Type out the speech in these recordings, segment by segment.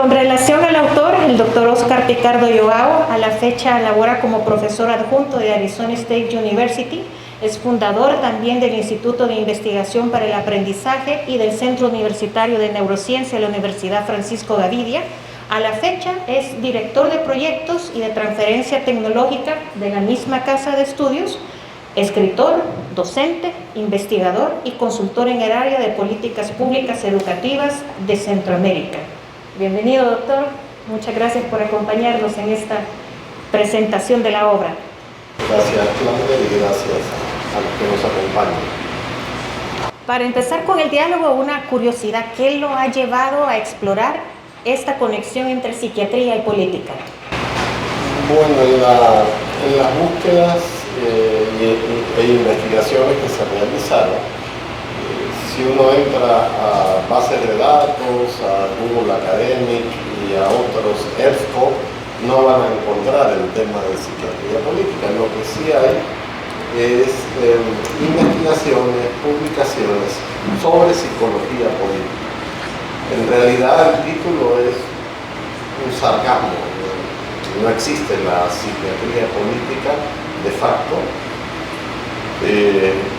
Con relación al autor, el doctor Oscar Picardo Joao, a la fecha labora como profesor adjunto de Arizona State University, es fundador también del Instituto de Investigación para el Aprendizaje y del Centro Universitario de Neurociencia de la Universidad Francisco Gavidia. A la fecha es director de proyectos y de transferencia tecnológica de la misma casa de estudios, escritor, docente, investigador y consultor en el área de políticas públicas educativas de Centroamérica. Bienvenido, doctor. Muchas gracias por acompañarnos en esta presentación de la obra. Gracias, Claudia, y gracias a los que nos acompañan. Para empezar con el diálogo, una curiosidad: ¿qué lo ha llevado a explorar esta conexión entre psiquiatría y política? Bueno, en las búsquedas e investigaciones que se realizaron, si uno entra a bases de datos, a Google Academic y a otros ERSCO, no van a encontrar el tema de psiquiatría política. Lo que sí hay es investigaciones, publicaciones sobre psicología política. En realidad el título es un sarcasmo. No existe la psiquiatría política de facto,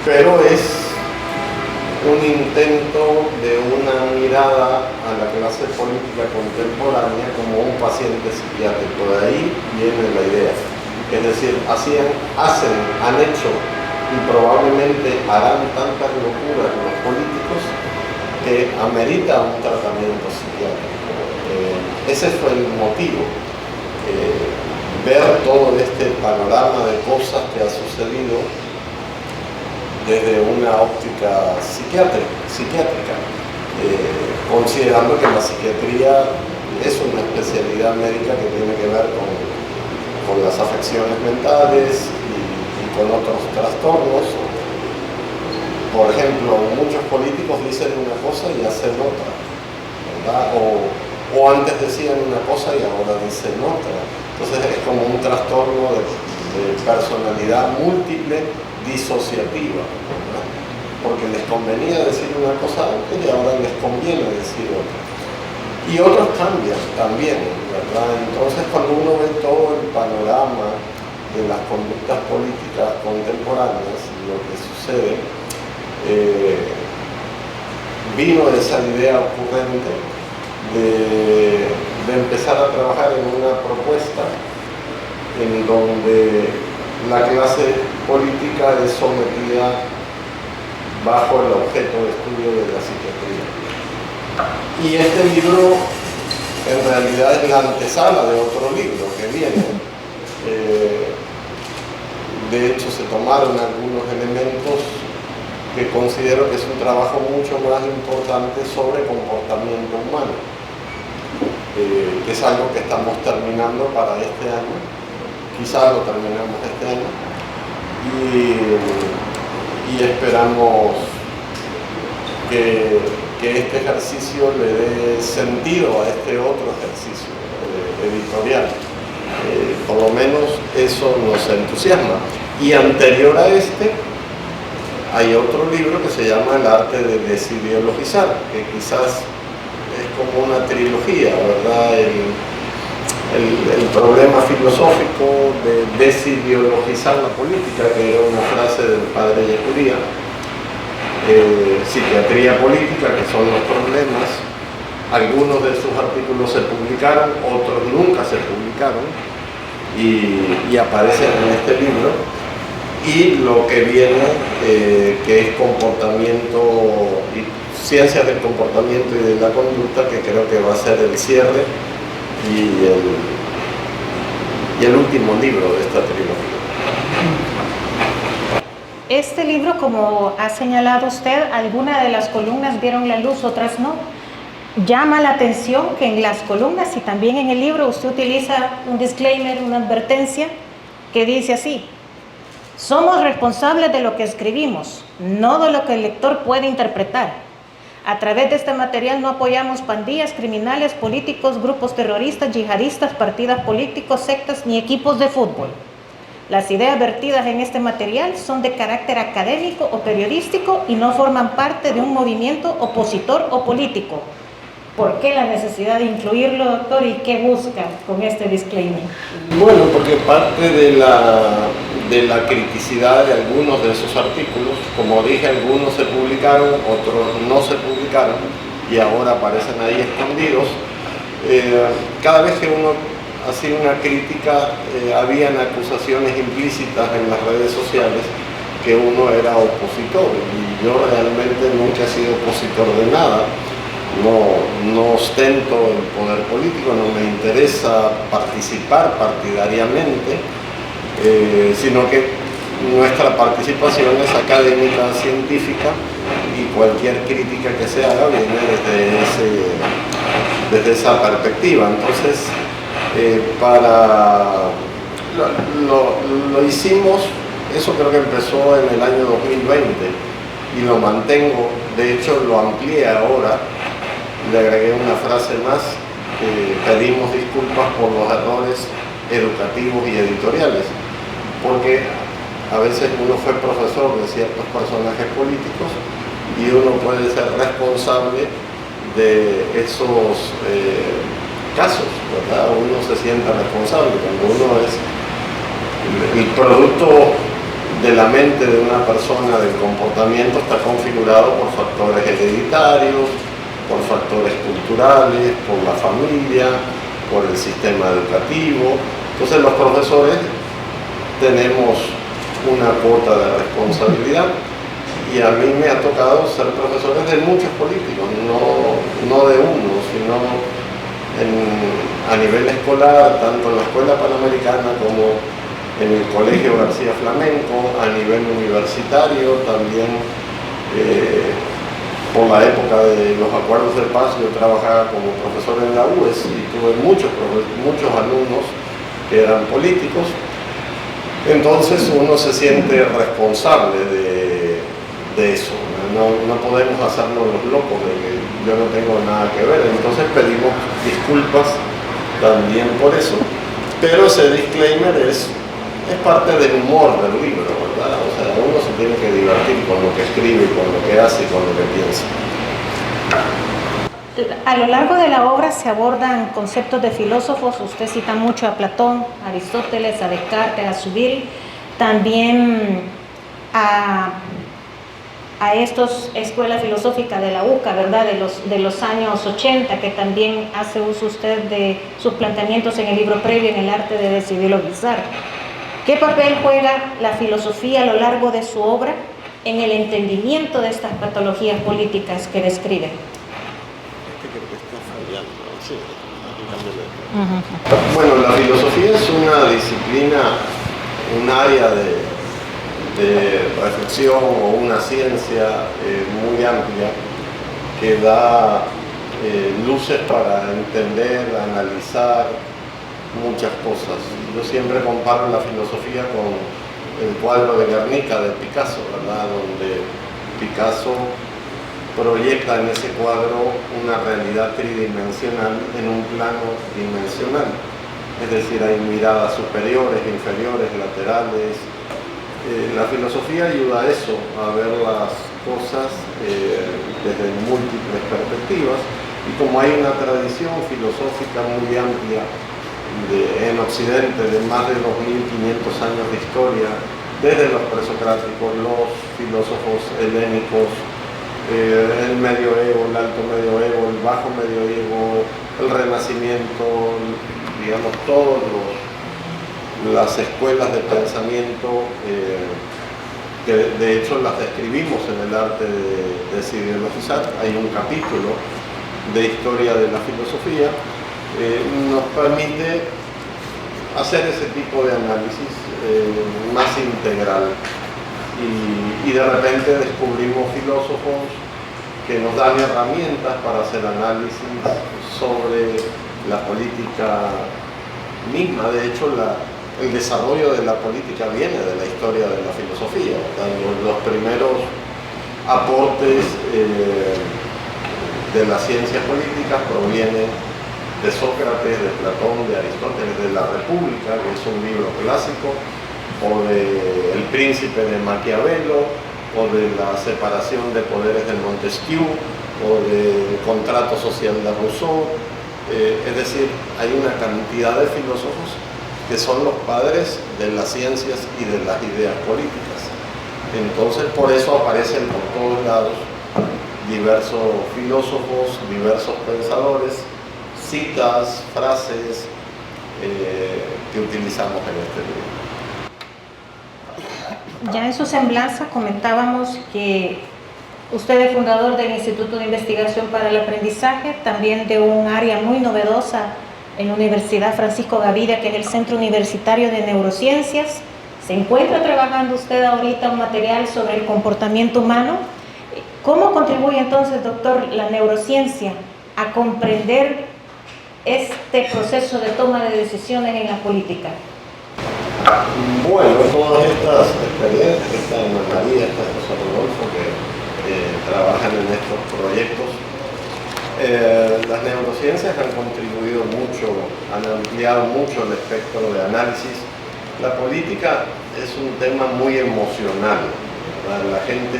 pero es un intento de una mirada a la clase política contemporánea como un paciente psiquiátrico. De ahí viene la idea. Es decir, han hecho y probablemente harán tantas locuras los políticos que amerita un tratamiento psiquiátrico. Ese fue el motivo. Ver todo este panorama de cosas que ha sucedido desde una óptica psiquiátrica, considerando que la psiquiatría es una especialidad médica que tiene que ver con las afecciones mentales y con otros trastornos. Por ejemplo, muchos políticos dicen una cosa y hacen otra, ¿verdad? O antes decían una cosa y ahora dicen otra. Entonces es como un trastorno de personalidad múltiple disociativa, ¿verdad? Porque les convenía decir una cosa antes y ahora les conviene decir otra. Y otros cambian también, ¿verdad? Entonces cuando uno ve todo el panorama de las conductas políticas contemporáneas y lo que sucede, vino esa idea ocurrente de empezar a trabajar en una propuesta en donde la clase política es sometida bajo el objeto de estudio de la psiquiatría. Y este libro en realidad es la antesala de otro libro que viene. De hecho, se tomaron algunos elementos que considero que es un trabajo mucho más importante sobre comportamiento humano, que es algo que estamos terminando para este año. Quizás lo terminamos este año y esperamos que este ejercicio le dé sentido a este otro ejercicio editorial. Por lo menos eso nos entusiasma. Y anterior a este hay otro libro que se llama El arte de desideologizar, que quizás es como una trilogía, ¿verdad? El problema filosófico de desideologizar la política, que era una frase del padre Yecuría, psiquiatría política, que son los problemas. Algunos de sus artículos se publicaron, otros nunca se publicaron y aparecen en este libro. Y lo que viene, que es comportamiento y ciencias del comportamiento y de la conducta, que creo que va a ser el cierre y el último libro de esta trilogía. Este libro, como ha señalado usted, algunas de las columnas vieron la luz, otras no. Llama la atención que en las columnas y también en el libro usted utiliza un disclaimer, una advertencia que dice así: somos responsables de lo que escribimos, no de lo que el lector puede interpretar. A través de este material no apoyamos pandillas, criminales, políticos, grupos terroristas, yihadistas, partidos políticos, sectas ni equipos de fútbol. Las ideas vertidas en este material son de carácter académico o periodístico y no forman parte de un movimiento opositor o político. ¿Por qué la necesidad de incluirlo, doctor, y qué busca con este disclaimer? Bueno, porque parte de la criticidad de algunos de esos artículos, como dije, algunos se publicaron, otros no se publicaron y ahora aparecen ahí escondidos. Cada vez que uno hacía una crítica, habían acusaciones implícitas en las redes sociales que uno era opositor, y yo realmente nunca he sido opositor de nada. No ostento el poder político, no me interesa participar partidariamente, sino que nuestra participación es académica, científica, y cualquier crítica que se haga viene desde esa perspectiva. Entonces, lo hicimos, eso creo que empezó en el año 2020 y lo mantengo, de hecho lo amplié ahora. Le agregué una frase más: pedimos disculpas por los errores educativos y editoriales, porque a veces uno fue profesor de ciertos personajes políticos y uno puede ser responsable de esos casos, ¿verdad? Uno se siente responsable cuando uno es el producto de la mente de una persona, del comportamiento está configurado por factores hereditarios, por factores culturales, por la familia, por el sistema educativo. Entonces los profesores tenemos una cuota de responsabilidad, y a mí me ha tocado ser profesores de muchos políticos, no de uno, sino a nivel escolar, tanto en la Escuela Panamericana como en el Colegio García Flamenco, a nivel universitario también. Por la época de los acuerdos de paz yo trabajaba como profesor en la UES y tuve muchos alumnos que eran políticos. Entonces uno se siente responsable de eso. No podemos hacernos los locos de que yo no tengo nada que ver. Entonces pedimos disculpas también por eso. Pero ese disclaimer es parte del humor del libro, ¿verdad? O sea, uno se tiene que divertir con lo que escribe, con lo que hace y con lo que piensa. A lo largo de la obra se abordan conceptos de filósofos. Usted cita mucho a Platón, a Aristóteles, a Descartes, a Zubiri, también a estos escuela filosófica de la UCA, ¿verdad? De los años 80, que también hace uso usted de sus planteamientos en el libro previo, en el arte de desideologizar. ¿Qué papel juega la filosofía a lo largo de su obra en el entendimiento de estas patologías políticas que describe? Bueno, la filosofía es una disciplina, un área de reflexión o una ciencia muy amplia que da luces para entender, analizar muchas cosas. Yo siempre comparo la filosofía con el cuadro de Guernica de Picasso, ¿verdad? Donde Picasso proyecta en ese cuadro una realidad tridimensional en un plano dimensional. Es decir, hay miradas superiores, inferiores, laterales. La filosofía ayuda a eso, a ver las cosas desde múltiples perspectivas, y como hay una tradición filosófica muy amplia en Occidente de más de 2500 años de historia, desde los presocráticos, los filósofos helénicos, el medioevo, el alto medioevo, el bajo medioevo, el renacimiento, digamos, todas las escuelas de pensamiento, que de hecho las describimos en el arte de desideologizar. Hay un capítulo de historia de la filosofía. Nos permite hacer ese tipo de análisis más integral, y de repente descubrimos filósofos que nos dan herramientas para hacer análisis sobre la política misma. De hecho, el desarrollo de la política viene de la historia de la filosofía. Los primeros aportes de las ciencias políticas provienen de Sócrates, de Platón, de Aristóteles, de La República, que es un libro clásico, o de El Príncipe de Maquiavelo, o de La separación de poderes del Montesquieu o del contrato social de Rousseau. Es decir, hay una cantidad de filósofos que son los padres de las ciencias y de las ideas políticas. Entonces, por eso aparecen por todos lados diversos filósofos, diversos pensadores, citas, frases que utilizamos en este libro. Ya en su semblanza comentábamos que usted es fundador del Instituto de Investigación para el Aprendizaje, también de un área muy novedosa en la Universidad Francisco Gaviria, que es el Centro Universitario de Neurociencias. ¿Se encuentra trabajando usted ahorita un material sobre el comportamiento humano? ¿Cómo contribuye entonces, doctor, la neurociencia a comprender este proceso de toma de decisiones en la política? Bueno, todas estas experiencias, esta Ana María, esta José Rodolfo, que trabajan en estos proyectos, las neurociencias han contribuido mucho, han ampliado mucho el espectro de análisis. La política es un tema muy emocional, ¿verdad? La gente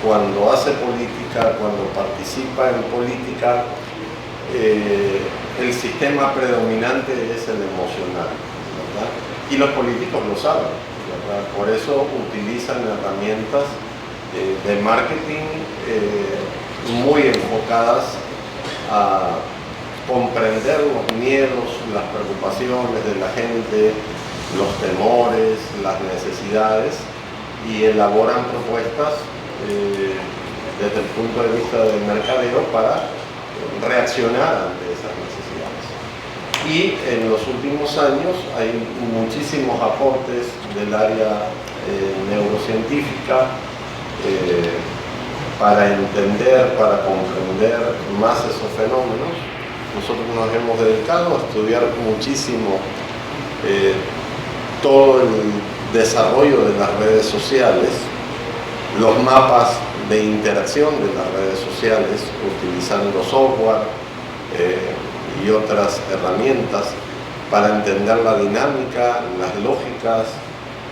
cuando hace política, cuando participa en política, el sistema predominante es el emocional, ¿verdad? Y los políticos lo saben, ¿verdad? Por eso utilizan herramientas de marketing muy enfocadas a comprender los miedos, las preocupaciones de la gente, los temores, las necesidades, y elaboran propuestas desde el punto de vista del mercadeo para reaccionar ante esas necesidades. Y en los últimos años hay muchísimos aportes del área neurocientífica para entender, para comprender más esos fenómenos. Nosotros nos hemos dedicado a estudiar muchísimo todo el desarrollo de las redes sociales, los mapas de interacción de las redes sociales, utilizando software y otras herramientas para entender la dinámica, las lógicas,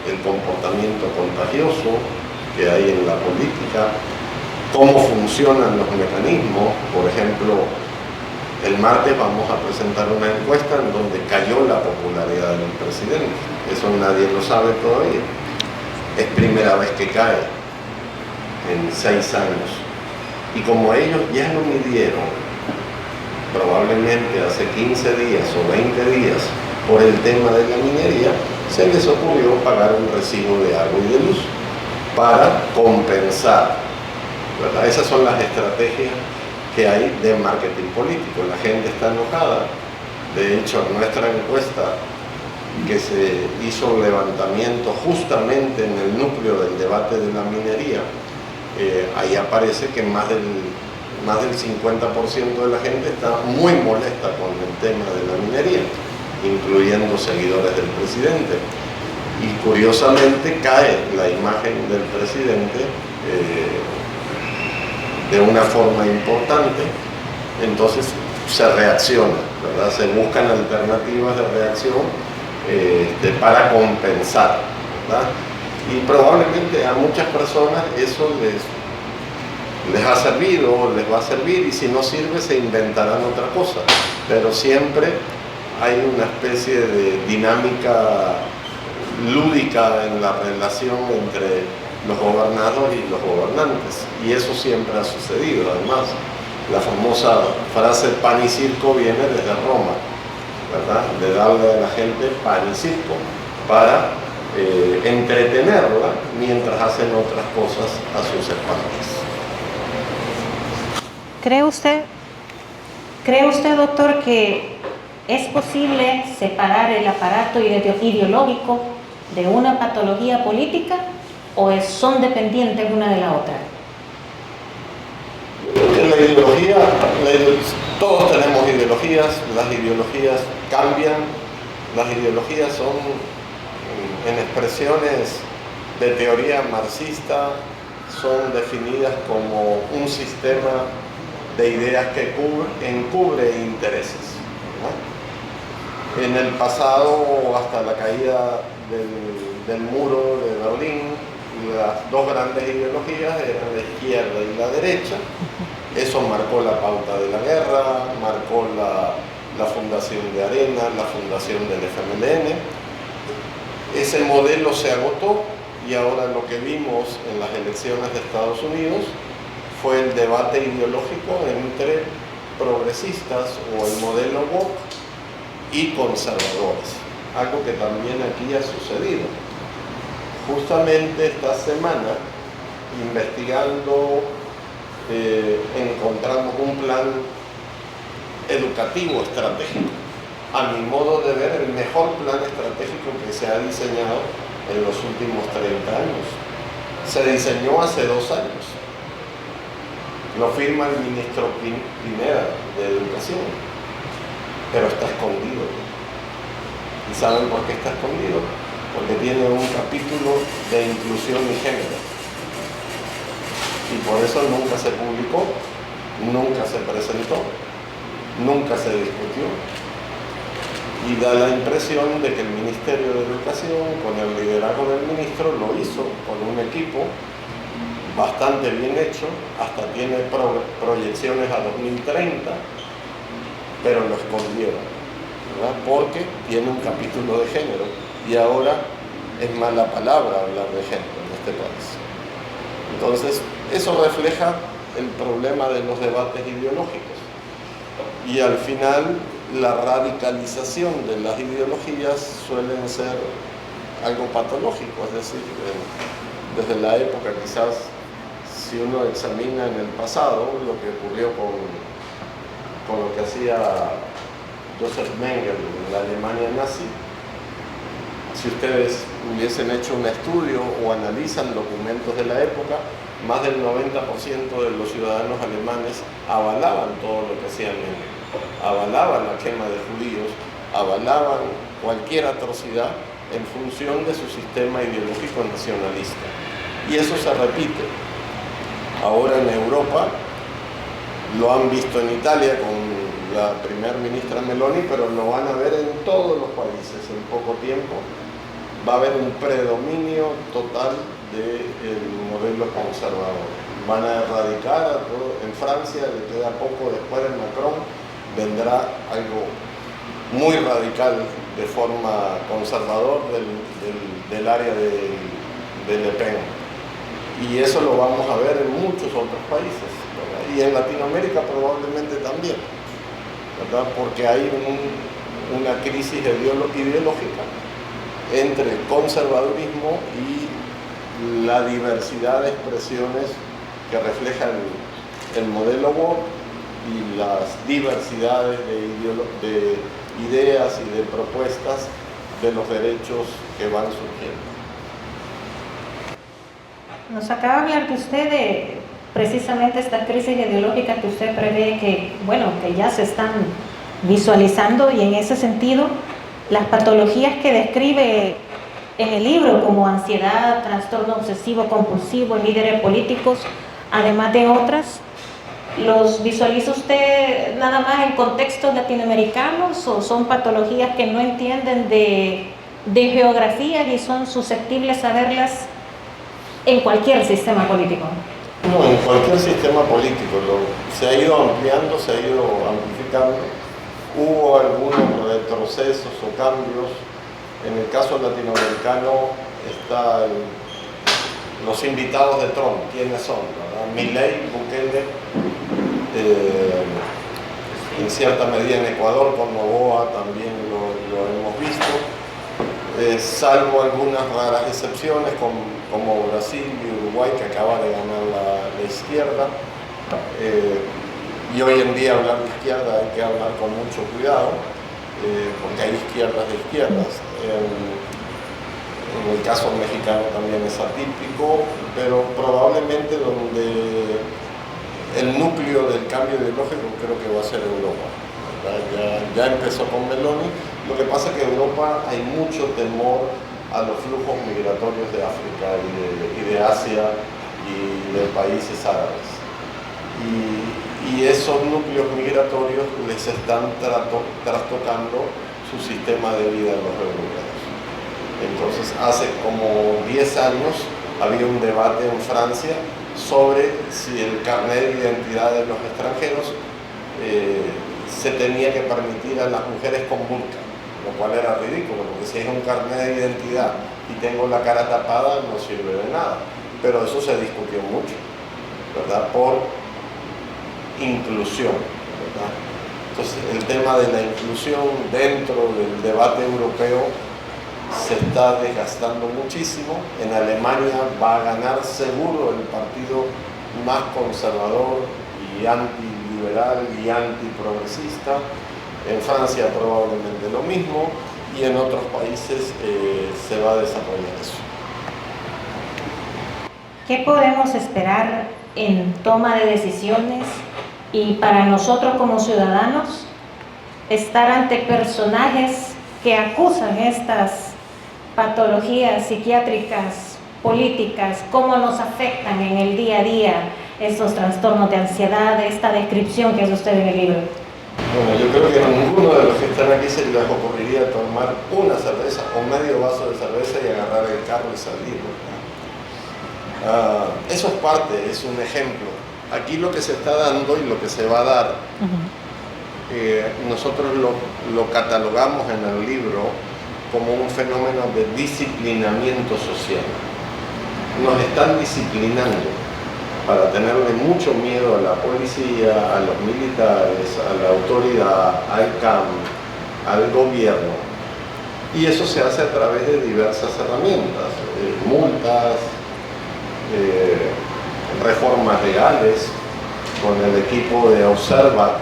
el comportamiento contagioso que hay en la política, cómo funcionan los mecanismos. Por ejemplo, el martes vamos a presentar una encuesta en donde cayó la popularidad del presidente. Eso nadie lo sabe todavía. Es primera vez que cae en 6 años. Y como ellos ya lo midieron, probablemente hace 15 días o 20 días, por el tema de la minería, se les ocurrió pagar un recibo de agua y de luz para compensar, ¿verdad? Esas son las estrategias que hay de marketing político. La gente está enojada. De hecho, nuestra encuesta, que se hizo un levantamiento justamente en el núcleo del debate de la minería, ahí aparece que más del 50% de la gente está muy molesta con el tema de la minería, incluyendo seguidores del presidente. Y curiosamente cae la imagen del presidente de una forma importante. Entonces se reacciona, ¿verdad? Se buscan alternativas de reacción para compensar, ¿verdad? Y probablemente a muchas personas eso les ha servido, les va a servir, y si no sirve se inventarán otra cosa. Pero siempre hay una especie de dinámica lúdica en la relación entre los gobernados y los gobernantes, y eso siempre ha sucedido. Además, la famosa frase pan y circo viene desde Roma, ¿verdad? De darle a la gente pan y circo para entretenerla mientras hacen otras cosas a sus espaldas. ¿Cree usted, doctor, que es posible separar el aparato ideológico de una patología política, o son dependientes una de la otra? La ideología, todos tenemos ideologías, las ideologías cambian, las ideologías son, en expresiones de teoría marxista, son definidas como un sistema de ideas que encubre intereses, ¿no? En el pasado, hasta la caída del muro de Berlín, las dos grandes ideologías eran la izquierda y la derecha. Eso marcó la pauta de la guerra, marcó la fundación de Arena, la fundación del FMLN. Ese modelo se agotó y ahora lo que vimos en las elecciones de Estados Unidos fue el debate ideológico entre progresistas o el modelo woke y conservadores, algo que también aquí ha sucedido. Justamente esta semana, investigando, encontramos un plan educativo estratégico. A mi modo de ver, el mejor plan estratégico que se ha diseñado en los últimos 30 años. Se diseñó hace 2 años. Lo firma el ministro Pineda de Educación, pero está escondido. ¿Y saben por qué está escondido? Porque tiene un capítulo de inclusión y género. Y por eso nunca se publicó, nunca se presentó, nunca se discutió. Y da la impresión de que el Ministerio de Educación, con el liderazgo del ministro, lo hizo con un equipo bastante bien hecho, hasta tiene proyecciones a 2030, pero lo escondieron, ¿verdad? Porque tiene un capítulo de género y ahora es mala palabra hablar de género en este país. Entonces, eso refleja el problema de los debates ideológicos. Y al final, la radicalización de las ideologías suelen ser algo patológico, es decir, desde la época quizás, si uno examina en el pasado lo que ocurrió con lo que hacía Joseph Mengele en la Alemania nazi, si ustedes hubiesen hecho un estudio o analizan documentos de la época, más del 90% de los ciudadanos alemanes avalaban todo lo que hacía Mengele, avalaban la quema de judíos, avalaban cualquier atrocidad en función de su sistema ideológico nacionalista. Y eso se repite. Ahora en Europa, lo han visto en Italia con la primer ministra Meloni, pero lo van a ver en todos los países en poco tiempo. Va a haber un predominio total del modelo conservador. Van a erradicar a todo. En Francia le queda poco después de Macron, vendrá algo muy radical de forma conservador del área de Le Pen. Y eso lo vamos a ver en muchos otros países, ¿verdad? Y en Latinoamérica probablemente también, ¿verdad? Porque hay una crisis ideológica entre el conservadurismo y la diversidad de expresiones que reflejan el modelo woke y las diversidades de ideas y de propuestas de los derechos que van surgiendo. Nos acaba de hablar de usted de precisamente esta crisis ideológica que usted prevé que ya se están visualizando, y en ese sentido las patologías que describe en el libro como ansiedad, trastorno obsesivo compulsivo en líderes políticos, además de otras, ¿los visualiza usted nada más en contextos latinoamericanos o son patologías que no entienden de geografía y son susceptibles a verlas en cualquier sistema político? No, en cualquier sistema político se ha ido ampliando, se ha ido amplificando. Hubo algunos retrocesos o cambios. En el caso latinoamericano están los invitados de Trump. ¿Quiénes son? Milei, Bukele, en cierta medida en Ecuador con Noboa también lo hemos visto. Salvo algunas raras excepciones como Brasil y Uruguay, que acaba de ganar la izquierda. Y hoy en día hablar de izquierda hay que hablar con mucho cuidado, porque hay izquierdas de izquierdas. En el caso mexicano también es atípico, pero probablemente donde el núcleo del cambio ideológico creo que va a ser Europa. Ya empezó con Meloni. Lo que pasa es que en Europa hay mucho temor a los flujos migratorios de África y de Asia y de países árabes. Y esos núcleos migratorios les están trastocando su sistema de vida en los europeos. Entonces, hace como 10 años había un debate en Francia sobre si el carnet de identidad de los extranjeros se tenía que permitir a las mujeres con burka, lo cual era ridículo, porque si es un carnet de identidad y tengo la cara tapada no sirve de nada. Pero eso se discutió mucho, ¿verdad? Por inclusión, ¿verdad? Entonces el tema de la inclusión dentro del debate europeo se está desgastando muchísimo. En Alemania va a ganar seguro el partido más conservador y antiliberal y antiprogresista. En Francia probablemente lo mismo, y en otros países se va a desarrollar eso. ¿Qué podemos esperar en toma de decisiones y para nosotros como ciudadanos estar ante personajes que acusan estas patologías psiquiátricas, políticas, cómo nos afectan en el día a día estos trastornos de ansiedad, esta descripción que hace usted en el libro? Bueno, yo creo que a ninguno de los que están aquí se les ocurriría tomar una cerveza o medio vaso de cerveza y agarrar el carro y salir, ¿verdad? Eso es parte, es un ejemplo. Aquí lo que se está dando y lo que se va a dar, nosotros lo catalogamos en el libro como un fenómeno de disciplinamiento social. Nos están disciplinando para tenerle mucho miedo a la policía, a los militares, a la autoridad, al CAM, al gobierno. Y eso se hace a través de diversas herramientas, multas, reformas legales. Con el equipo de Observa,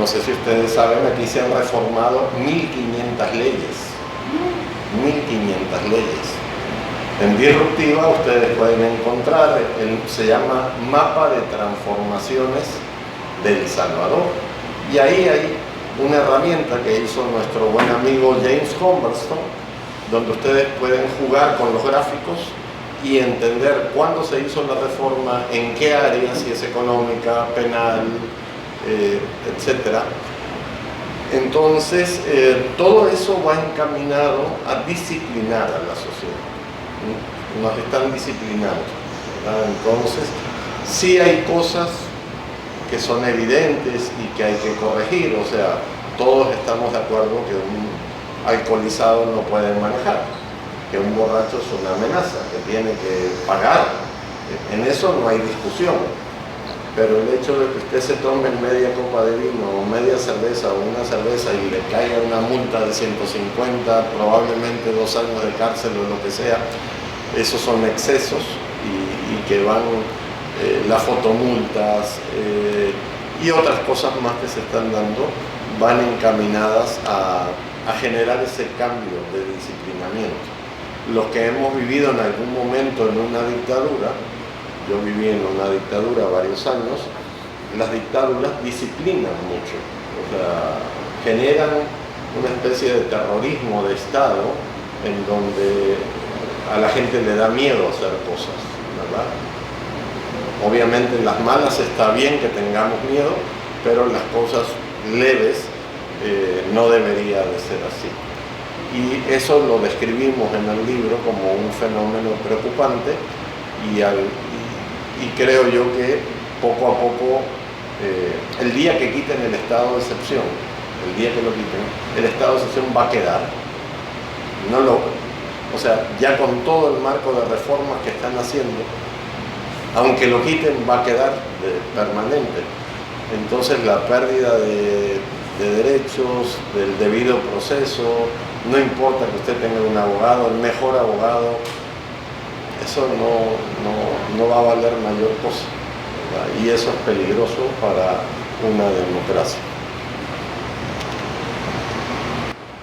no sé si ustedes saben, aquí se han reformado 1.500 leyes. 1.500 leyes. En Disruptiva ustedes pueden encontrar, se llama Mapa de Transformaciones de El Salvador. Y ahí hay una herramienta que hizo nuestro buen amigo James Humberstone, donde ustedes pueden jugar con los gráficos y entender cuándo se hizo la reforma, en qué área, si es económica, penal, etc. Entonces, todo eso va encaminado a disciplinar a la sociedad. Nos están disciplinando, ¿verdad? Entonces, sí hay cosas que son evidentes y que hay que corregir. O sea, todos estamos de acuerdo que un alcoholizado no puede manejar, que un borracho es una amenaza, que tiene que pagar. En eso no hay discusión. Pero el hecho de que usted se tome media copa de vino o media cerveza o una cerveza y le caiga una multa de 150, probablemente 2 años de cárcel o lo que sea, esos son excesos y que van las fotomultas y otras cosas más que se están dando, van encaminadas a generar ese cambio de disciplinamiento. Los que hemos vivido en algún momento en una dictadura, yo viví en una dictadura varios años, las dictaduras disciplinan mucho, o sea, generan una especie de terrorismo de Estado en donde a la gente le da miedo hacer cosas, ¿verdad? Obviamente en las malas está bien que tengamos miedo, pero las cosas leves no debería de ser así. Y eso lo describimos en el libro como un fenómeno preocupante y creo yo que poco a poco, el día que quiten el estado de excepción, el día que lo quiten, el estado de excepción va a quedar. O sea, ya con todo el marco de reformas que están haciendo, aunque lo quiten, va a quedar permanente. Entonces la pérdida de derechos, del debido proceso, no importa que usted tenga un abogado, el mejor abogado, eso no va a valer mayor cosa, ¿verdad? Y eso es peligroso para una democracia.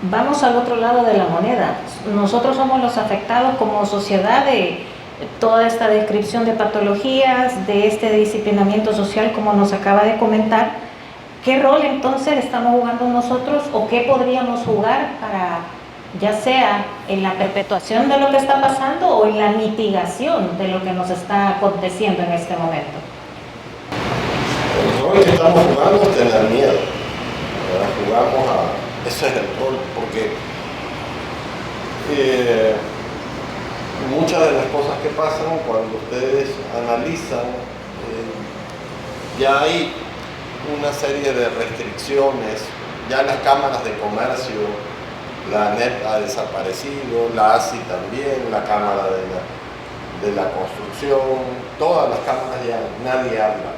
Vamos al otro lado de la moneda. Nosotros somos los afectados como sociedad de toda esta descripción de patologías, de este disciplinamiento social, como nos acaba de comentar. ¿Qué rol entonces estamos jugando nosotros o qué podríamos jugar para, ya sea en la perpetuación de lo que está pasando o en la mitigación de lo que nos está aconteciendo en este momento? El rol que estamos jugando es tener miedo. Ese es el rol, porque muchas de las cosas que pasan cuando ustedes analizan, ya hay una serie de restricciones, ya las cámaras de comercio, la ANEP ha desaparecido, la ASI también, la Cámara de la Construcción, todas las cámaras ya nadie habla.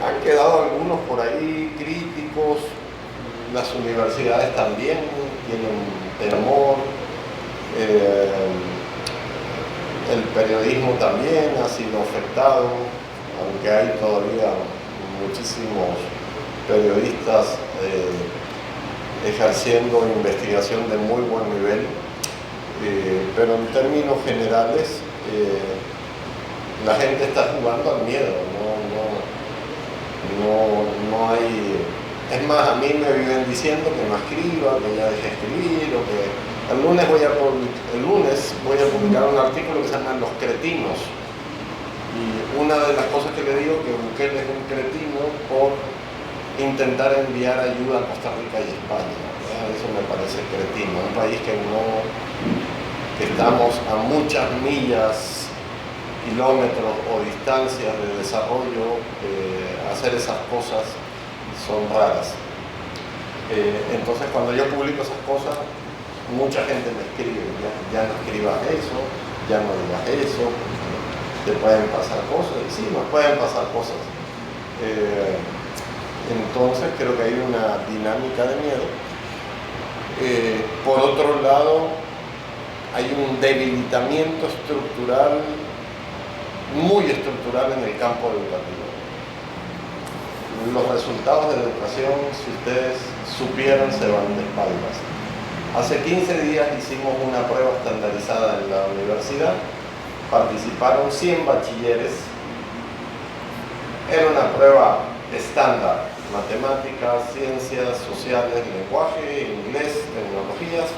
Han quedado algunos por ahí críticos, las universidades también tienen temor, el periodismo también ha sido afectado, aunque hay todavía muchísimos periodistas ejerciendo investigación de muy buen nivel, pero en términos generales la gente está jugando al miedo, no hay... Es más, a mí me viven diciendo que no escriba, que ya deje escribir, o que el lunes voy a publicar un artículo que se llama Los cretinos, y una de las cosas que le digo que Bukele es un cretino por intentar enviar ayuda a Costa Rica y España. Eso me parece cretino, un país que estamos a muchas millas, kilómetros o distancias de desarrollo, hacer esas cosas son raras. Entonces cuando yo publico esas cosas, mucha gente me escribe, ya no escribas eso, ya no digas eso, te pueden pasar cosas, y sí, nos pueden pasar cosas. Entonces creo que hay una dinámica de miedo. Por otro lado, hay un debilitamiento estructural, muy estructural en el campo educativo. Los resultados de la educación, si ustedes supieran, se van de espaldas. Hace 15 días hicimos una prueba estandarizada en la universidad, participaron 100 bachilleres, era una prueba estándar, matemáticas, ciencias sociales, lenguaje, inglés, tecnologías.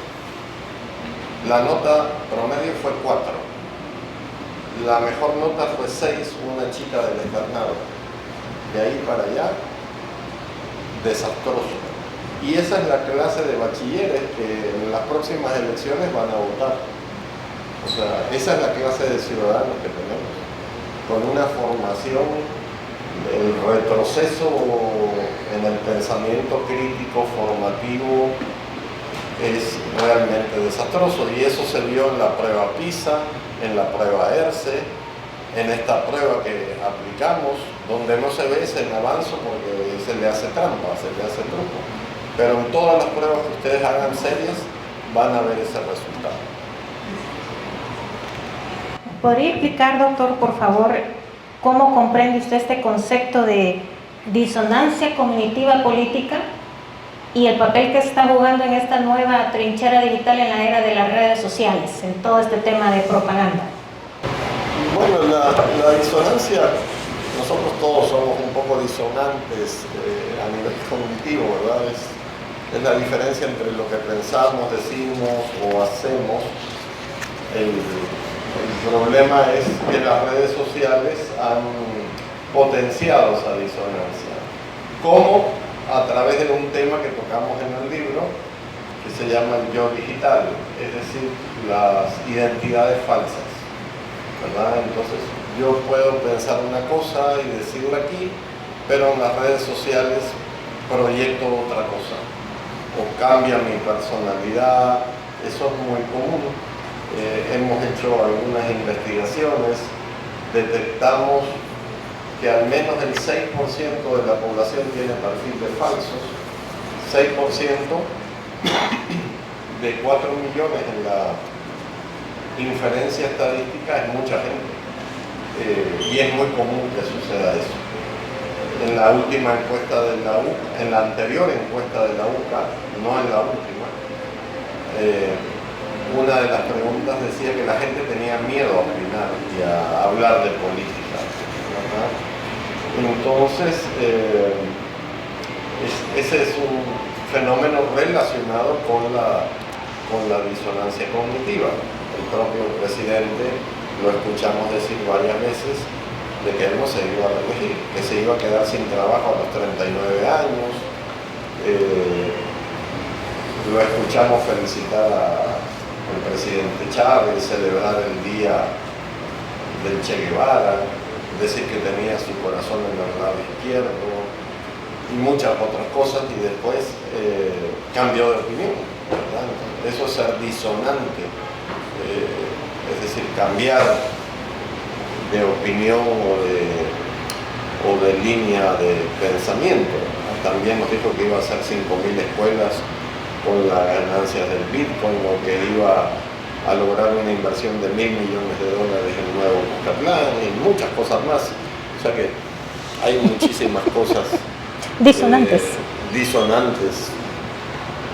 La nota promedio fue 4. La mejor nota fue 6, una chica del externado. De ahí para allá, desastroso. Y esa es la clase de bachilleres que en las próximas elecciones van a votar. O sea, esa es la clase de ciudadanos que tenemos, con una formación, el retroceso en el pensamiento crítico formativo es realmente desastroso, y eso se vio en la prueba PISA, en la prueba ERCE, en esta prueba que aplicamos, donde no se ve ese avance porque se le hace trampa, se le hace truco, pero en todas las pruebas que ustedes hagan serias van a ver ese resultado. ¿Podría explicar, doctor, por favor, cómo comprende usted este concepto de disonancia cognitiva política y el papel que está jugando en esta nueva trinchera digital en la era de las redes sociales, en todo este tema de propaganda? Bueno, la disonancia, nosotros todos somos un poco disonantes a nivel cognitivo, ¿verdad? Es la diferencia entre lo que pensamos, decimos o hacemos. El problema es que las redes sociales han potenciado esa disonancia. ¿Cómo? A través de un tema que tocamos en el libro, que se llama el yo digital, es decir, las identidades falsas, ¿verdad? Entonces, yo puedo pensar una cosa y decirla aquí, pero en las redes sociales proyecto otra cosa, o cambia mi personalidad. Eso es muy común. Hemos hecho algunas investigaciones, detectamos que al menos el 6% de la población tiene perfiles falsos, 6% de 4 millones en la inferencia estadística es mucha gente, y es muy común que suceda eso. En la última encuesta de la UCA, en la anterior encuesta de la UCA, no en la última, una de las preguntas decía que la gente tenía miedo a opinar y a hablar de política, ¿verdad? Entonces, ese es un fenómeno relacionado con la disonancia cognitiva. El propio presidente lo escuchamos decir varias veces de que él no se iba a reelegir, que se iba a quedar sin trabajo a los 39 años. Lo escuchamos felicitar el presidente Chávez, celebrar el día del Che Guevara, decir que tenía su corazón en el lado izquierdo y muchas otras cosas, y después cambió de opinión, ¿verdad? Eso es ser disonante, es decir, cambiar de opinión o de línea de pensamiento. También nos dijo que iba a hacer 5.000 escuelas con las ganancias del Bitcoin, o que iba a lograr una inversión de $1.000 millones en Nuevo Cuscatlán y muchas cosas más. O sea que hay muchísimas cosas disonantes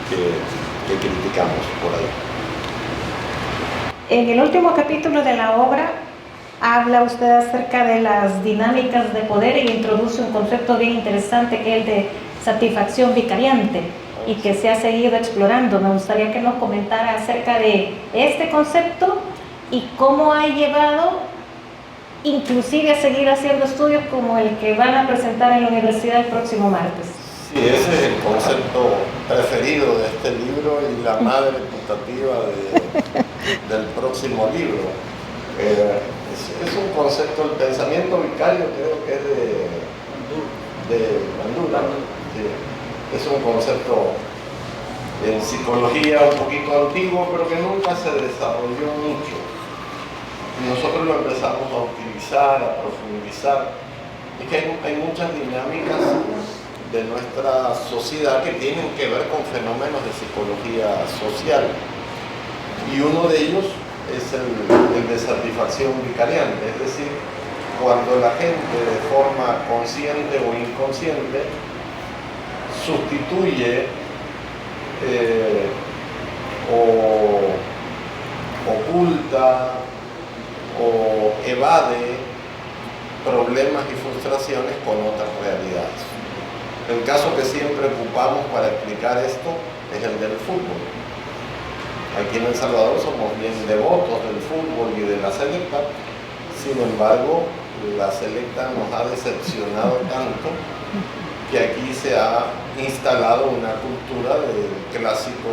que criticamos por ahí. En el último capítulo de la obra habla usted acerca de las dinámicas de poder y introduce un concepto bien interesante, que es el de satisfacción vicariante, y que se ha seguido explorando. Me gustaría que nos comentara acerca de este concepto y cómo ha llevado inclusive a seguir haciendo estudios como el que van a presentar en la universidad el próximo martes. Sí, ese es el concepto preferido de este libro y la madre putativa del próximo libro. Es un concepto, el pensamiento vicario creo que es de Bandura. Sí. Es un concepto en psicología un poquito antiguo, pero que nunca se desarrolló mucho. Nosotros lo empezamos a utilizar, a profundizar. Es que hay muchas dinámicas de nuestra sociedad que tienen que ver con fenómenos de psicología social. Y uno de ellos es el de satisfacción vicariante, es decir, cuando la gente de forma consciente o inconsciente sustituye o oculta o evade problemas y frustraciones con otras realidades. El caso que siempre ocupamos para explicar esto es el del fútbol. Aquí en El Salvador somos bien devotos del fútbol y de la selecta, sin embargo, la selecta nos ha decepcionado tanto que aquí se ha instalado una cultura del clásico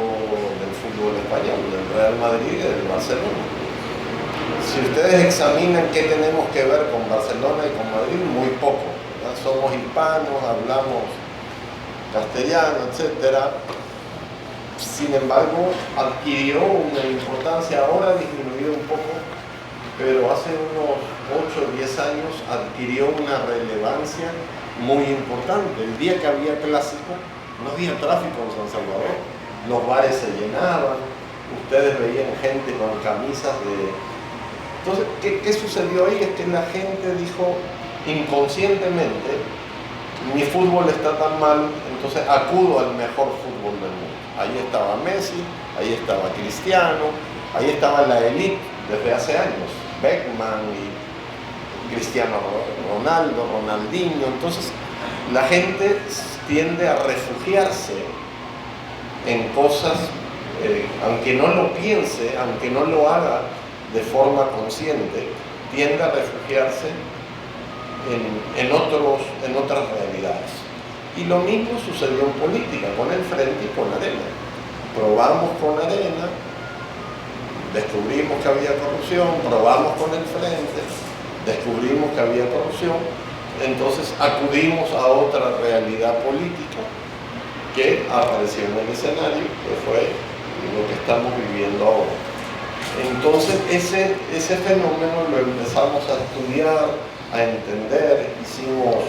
del fútbol español, del Real Madrid y del Barcelona. Si ustedes examinan qué tenemos que ver con Barcelona y con Madrid, muy poco, ¿verdad? Somos hispanos, hablamos castellano, etc. Sin embargo, adquirió una importancia, ahora ha disminuido un poco, pero hace unos 8 o 10 años adquirió una relevancia muy importante. El día que había clásico, no había tráfico en San Salvador, los bares se llenaban, ustedes veían gente con camisas de... Entonces, ¿qué sucedió ahí? Es que la gente dijo inconscientemente, mi fútbol está tan mal, entonces acudo al mejor fútbol del mundo. Ahí estaba Messi, ahí estaba Cristiano, ahí estaba la élite desde hace años, Beckman y Cristiano Ronaldo, Ronaldinho. Entonces la gente tiende a refugiarse en cosas, aunque no lo piense, aunque no lo haga de forma consciente, tiende a refugiarse en otras realidades. Y lo mismo sucedió en política, con el Frente y con Arena. Probamos con Arena, descubrimos que había corrupción, probamos con el Frente, descubrimos que había corrupción, entonces acudimos a otra realidad política que apareció en el escenario, que fue lo que estamos viviendo ahora. Entonces ese fenómeno lo empezamos a estudiar, a entender, hicimos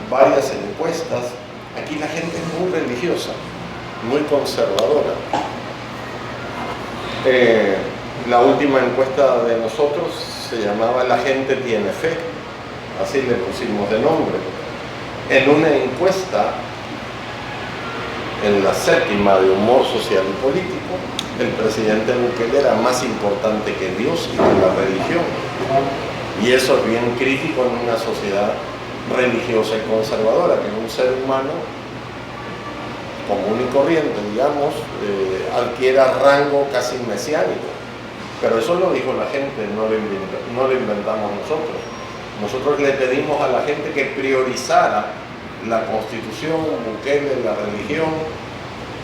varias encuestas. Aquí la gente es muy religiosa, muy conservadora. La última encuesta de nosotros se llamaba La gente tiene fe, así le pusimos de nombre. En una encuesta, en la 7ª de humor social y político, el presidente Bukele era más importante que Dios y que la religión. Y eso es bien crítico en una sociedad religiosa y conservadora, que un ser humano común y corriente, digamos, adquiera rango casi mesiánico. Pero eso lo dijo la gente, no lo inventamos nosotros. Nosotros le pedimos a la gente que priorizara la Constitución, Bukele, la religión,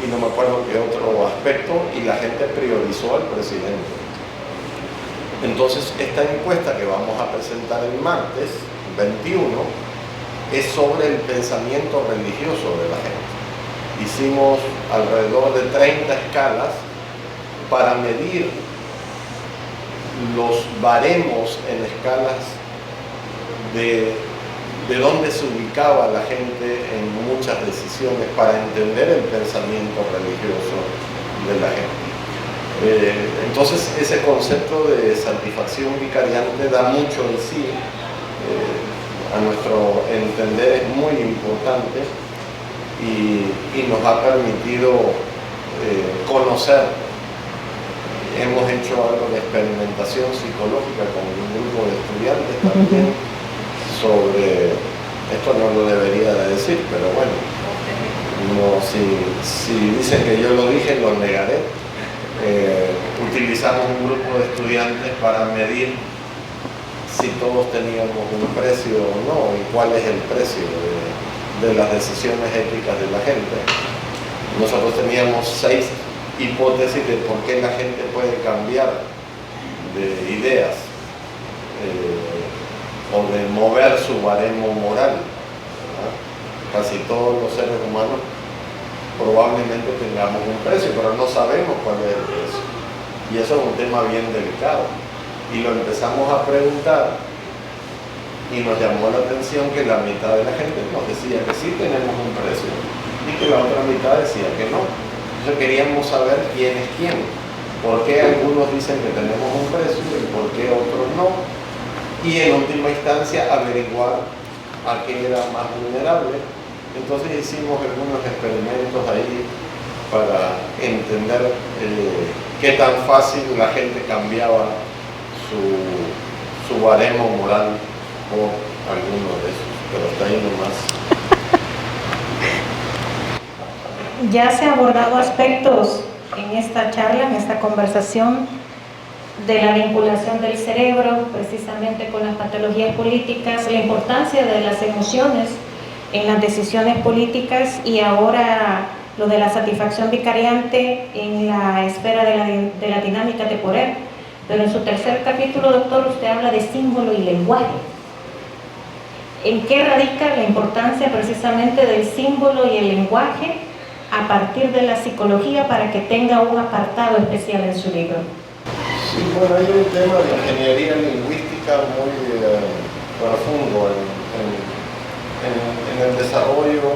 y no me acuerdo qué otro aspecto, y la gente priorizó al presidente. Entonces, esta encuesta que vamos a presentar el martes 21 es sobre el pensamiento religioso de la gente. Hicimos alrededor de 30 escalas para medir los baremos en escalas de dónde se ubicaba la gente en muchas decisiones para entender el pensamiento religioso de la gente. Entonces ese concepto de satisfacción vicariante da mucho en sí, a nuestro entender es muy importante y nos ha permitido conocer. Hemos hecho algo de experimentación psicológica con un grupo de estudiantes también sobre, esto no lo debería de decir, pero bueno, no, si dicen que yo lo dije, lo negaré. Utilizamos un grupo de estudiantes para medir si todos teníamos un precio o no, y cuál es el precio de las decisiones éticas de la gente. Nosotros teníamos 6 hipótesis de por qué la gente puede cambiar de ideas o de mover su baremo moral, ¿verdad? Casi todos los seres humanos probablemente tengamos un precio, pero no sabemos cuál es el precio. Y eso es un tema bien delicado. Y lo empezamos a preguntar y nos llamó la atención que la mitad de la gente nos decía que sí tenemos un precio y que la otra mitad decía que no. Entonces queríamos saber quién es quién. ¿Por qué algunos dicen que tenemos un precio y por qué otros no? Y en última instancia averiguar a qué era más vulnerable. Entonces hicimos algunos experimentos ahí para entender qué tan fácil la gente cambiaba su baremo moral por alguno de esos, pero hasta ahí nomás. Ya se han abordado aspectos en esta charla, en esta conversación, de la vinculación del cerebro precisamente con las patologías políticas, la importancia de las emociones en las decisiones políticas y ahora lo de la satisfacción vicariante en la esfera de la dinámica de poder. Pero en su tercer capítulo, doctor, usted habla de símbolo y lenguaje. ¿En qué radica la importancia precisamente del símbolo y el lenguaje a partir de la psicología para que tenga un apartado especial en su libro? Sí, bueno, hay un tema de ingeniería lingüística muy profundo en el desarrollo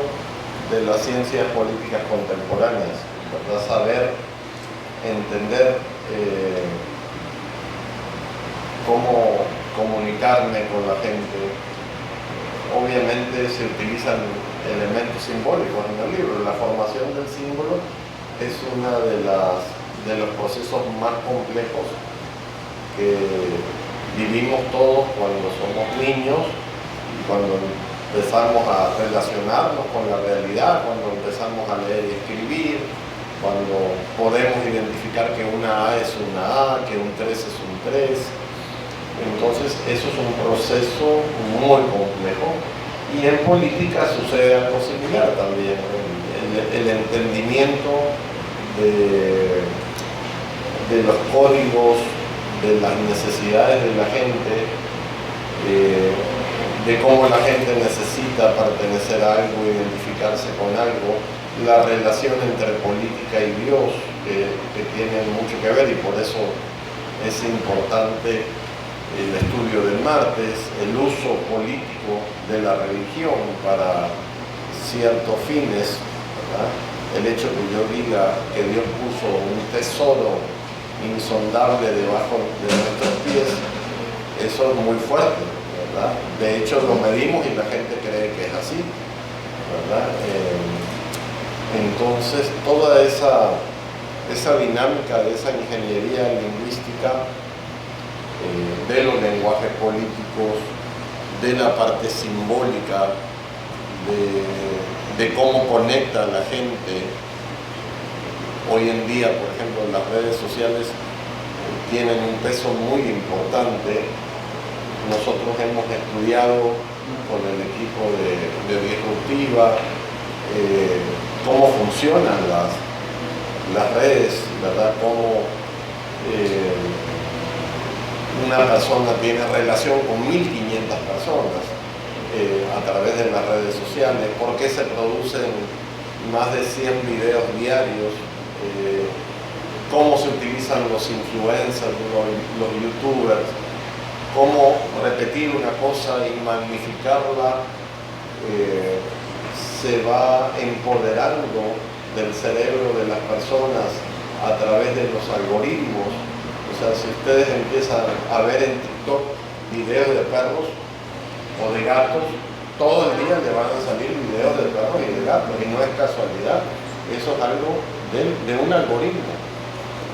de las ciencias políticas contemporáneas, ¿verdad? Saber entender cómo comunicarme con la gente. Obviamente se utilizan elementos simbólicos en el libro. La formación del símbolo es uno de los procesos más complejos que vivimos todos cuando somos niños, cuando empezamos a relacionarnos con la realidad, cuando empezamos a leer y escribir, cuando podemos identificar que una A es una A, que un 3 es un 3. Entonces eso es un proceso muy complejo y en política sucede algo similar también. El entendimiento de los códigos, de las necesidades de la gente, de cómo la gente necesita pertenecer a algo, identificarse con algo, la relación entre política y Dios, que tiene mucho que ver, y por eso es importante el estudio del martes, el uso político de la religión para ciertos fines, ¿verdad? El hecho que yo diga que Dios puso un tesoro insondable debajo de nuestros pies, eso es muy fuerte, ¿verdad? De hecho lo medimos y la gente cree que es así, ¿verdad? Entonces toda esa dinámica de esa ingeniería lingüística, de los lenguajes políticos, de la parte simbólica, de cómo conecta a la gente. Hoy en día, por ejemplo, las redes sociales tienen un peso muy importante. Nosotros hemos estudiado con el equipo de Disruptiva cómo funcionan las redes, ¿verdad? Cómo una persona tiene relación con 1.500 personas a través de las redes sociales, por qué se producen más de 100 videos diarios, cómo se utilizan los influencers, los youtubers, cómo repetir una cosa y magnificarla se va empoderando del cerebro de las personas a través de los algoritmos. O sea, si ustedes empiezan a ver en TikTok videos de perros o de gatos, todo el día le van a salir videos de perros y de gatos, y no es casualidad, eso es algo de un algoritmo.